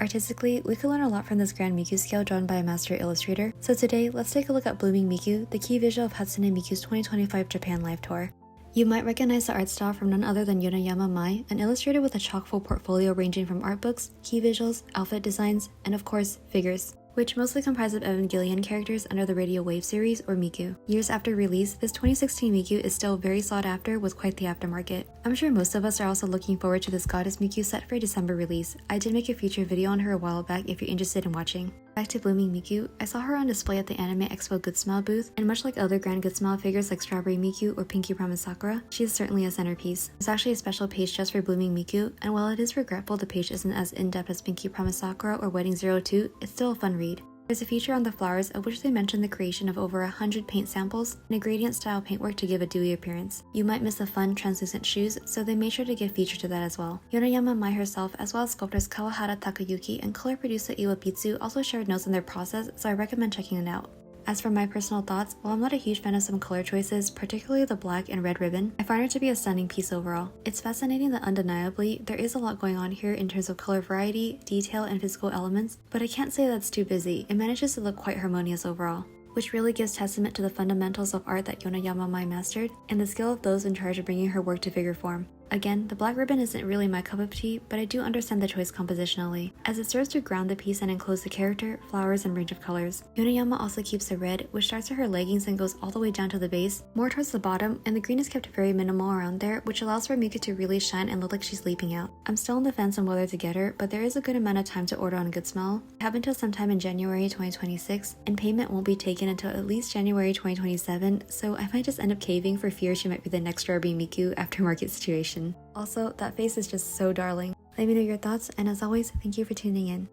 Artistically, we could learn a lot from this grand Miku scale drawn by a master illustrator, so today let's take a look at Blooming Miku, the key visual of Hatsune Miku's 2025 Japan live tour. You might recognize the art style from none other than Yonayama Mai, an illustrator with a chock-full portfolio ranging from art books, key visuals, outfit designs, and of course, figures, which mostly comprise of Evangelion characters under the Radio Wave series, or Miku. Years after release, this 2016 Miku is still very sought after with quite the aftermarket. I'm sure most of us are also looking forward to this Goddess Miku set for a December release. I did make a feature video on her a while back if you're interested in watching. Back to Blooming Miku, I saw her on display at the Anime Expo Good Smile booth, and much like other Grand Good Smile figures like Strawberry Miku or Pinky Promise Sakura, she is certainly a centerpiece. There's actually a special page just for Blooming Miku, and while it is regretful the page isn't as in-depth as Pinky Promise Sakura or Wedding 02, it's still a fun read. There's a feature on the flowers of which they mention the creation of over 100 paint samples and a gradient style paintwork to give a dewy appearance. You might miss the fun translucent shoes, so they made sure to give feature to that as well. Yonayama Mai herself, as well as sculptors Kawahara Takayuki and color producer Iwabitsu also shared notes on their process, so I recommend checking it out. As for my personal thoughts, while I'm not a huge fan of some color choices, particularly the black and red ribbon, I find her to be a stunning piece overall. It's fascinating that undeniably, there is a lot going on here in terms of color variety, detail, and physical elements, but I can't say that's too busy. It manages to look quite harmonious overall, which really gives testament to the fundamentals of art that Yonayama Mai mastered, and the skill of those in charge of bringing her work to figure form. Again, the black ribbon isn't really my cup of tea, but I do understand the choice compositionally, as it serves to ground the piece and enclose the character, flowers, and range of colors. Yonayama also keeps the red, which starts at her leggings and goes all the way down to the base, more towards the bottom, and the green is kept very minimal around there, which allows for Miku to really shine and look like she's leaping out. I'm still on the fence on whether to get her, but there is a good amount of time to order on Good Smile. I have until sometime in January 2026, and payment won't be taken until at least January 2027, so I might just end up caving for fear she might be the next Strawberry Miku aftermarket situation. Also, that face is just so darling. Let me know your thoughts, and as always, thank you for tuning in.